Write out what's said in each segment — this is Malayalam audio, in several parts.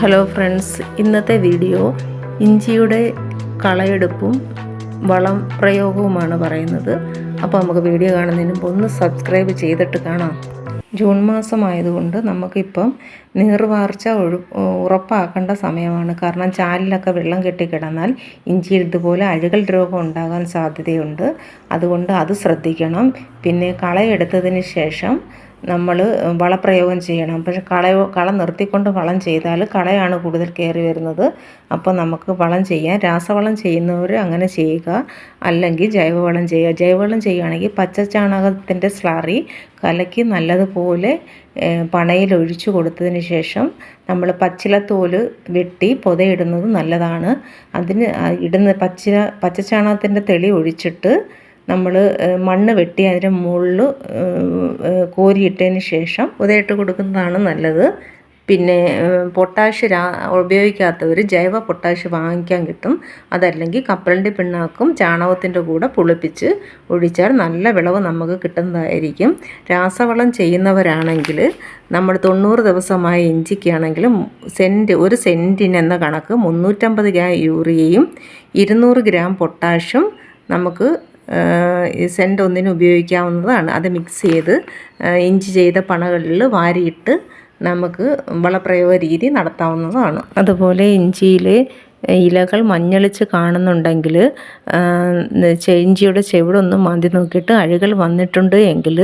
ഹലോ ഫ്രണ്ട്സ്, ഇന്നത്തെ വീഡിയോ ഇഞ്ചിയുടെ കളയെടുപ്പും വളം പ്രയോഗവുമാണ് പറയുന്നത്. അപ്പോൾ നമുക്ക് വീഡിയോ കാണുന്നതിന് മുമ്പ് ഒന്ന് സബ്സ്ക്രൈബ് ചെയ്തിട്ട് കാണാം. ജൂൺ മാസമായതുകൊണ്ട് നമുക്കിപ്പം നീർവാർച്ച ഉറപ്പാക്കേണ്ട സമയമാണ്. കാരണം ചാലിലൊക്കെ വെള്ളം കെട്ടിക്കിടന്നാൽ ഇഞ്ചിയിൽ ഇതുപോലെ അഴുകൽ രോഗം ഉണ്ടാകാൻ സാധ്യതയുണ്ട്. അതുകൊണ്ട് അത് ശ്രദ്ധിക്കണം. പിന്നെ കളയെടുത്തതിന് ശേഷം നമ്മൾ വളപ്രയോഗം ചെയ്യണം. പക്ഷേ കളം നിർത്തിക്കൊണ്ട് വളം ചെയ്താൽ കളയാണ് കൂടുതൽ കയറി വരുന്നത്. അപ്പോൾ നമുക്ക് വളം ചെയ്യാൻ രാസവളം ചെയ്യുന്നവർ അങ്ങനെ ചെയ്യുക, അല്ലെങ്കിൽ ജൈവവളം ചെയ്യുക. ജൈവവളം ചെയ്യുകയാണെങ്കിൽ പച്ചച്ചാണകത്തിൻ്റെ സ്ലറി കലക്കി നല്ലതുപോലെ പണയിൽ ഒഴിച്ചു കൊടുത്തതിന് ശേഷം നമ്മൾ പച്ചിലത്തോല് വെട്ടി പുതയിടുന്നത് നല്ലതാണ്. അതിന് ഇടുന്ന പച്ചച്ചാണകത്തിൻ്റെ തെളി ഒഴിച്ചിട്ട് നമ്മൾ മണ്ണ് വെട്ടി അതിൻ്റെ മുകളിൽ കോരിയിട്ടതിന് ശേഷം പുതയിട്ട് കൊടുക്കുന്നതാണ് നല്ലത്. പിന്നെ പൊട്ടാഷ് ഉപയോഗിക്കാത്തവർ ജൈവ പൊട്ടാഷ് വാങ്ങിക്കാൻ കിട്ടും. അതല്ലെങ്കിൽ കപ്പലണ്ടി പിണ്ണാക്കും ചാണകത്തിൻ്റെ കൂടെ പുളിപ്പിച്ച് ഒഴിച്ചാൽ നല്ല വിളവ് നമുക്ക് കിട്ടുന്നതായിരിക്കും. രാസവളം ചെയ്യുന്നവരാണെങ്കിൽ നമ്മൾ 90 ദിവസമായ ഇഞ്ചിക്കാണെങ്കിൽ ഒരു സെൻറ്റിന് എന്ന കണക്ക് 350 ഗ്രാം യൂറിയയും 200 ഗ്രാം പൊട്ടാഷും നമുക്ക് സെൻറ്റ് ഒന്നിന് ഉപയോഗിക്കാവുന്നതാണ്. അത് മിക്സ് ചെയ്ത് ഇഞ്ചി ചെയ്ത പണകളിൽ വാരിയിട്ട് നമുക്ക് വളപ്രയോഗ രീതി നടത്താവുന്നതാണ്. അതുപോലെ ഇഞ്ചിയിൽ ഇലകൾ മഞ്ഞളിച്ച് കാണുന്നുണ്ടെങ്കിൽ ഇഞ്ചിയുടെ ചെവിടൊന്ന് മാന്തി നോക്കിയിട്ട് അഴുകൽ വന്നിട്ടുണ്ട് എങ്കിൽ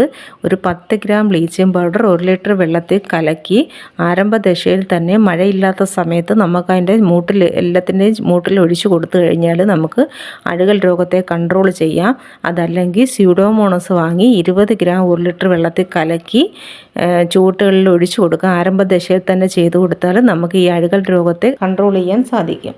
ഒരു 10 ഗ്രാം ബ്ലീച്ചിങ് പൗഡർ 1 ലിറ്റർ വെള്ളത്തിൽ കലക്കി ആരംഭദശയിൽ തന്നെ മഴയില്ലാത്ത സമയത്ത് നമുക്ക് അതിൻ്റെ എല്ലാത്തിൻ്റെയും മൂട്ടിൽ ഒഴിച്ചു കൊടുത്തു കഴിഞ്ഞാൽ നമുക്ക് അഴുകൽ രോഗത്തെ കൺട്രോൾ ചെയ്യാം. അതല്ലെങ്കിൽ സ്യൂഡോമോണസ് വാങ്ങി 20 ഗ്രാം 1 ലിറ്റർ വെള്ളത്തിൽ കലക്കി ചുവട്ടുകളിൽ ഒഴിച്ചു കൊടുക്കുക. ആരംഭദശയിൽ തന്നെ ചെയ്തു കൊടുത്താൽ നമുക്ക് ഈ അഴുകൽ രോഗത്തെ കൺട്രോൾ ചെയ്യാൻ സാധിക്കും.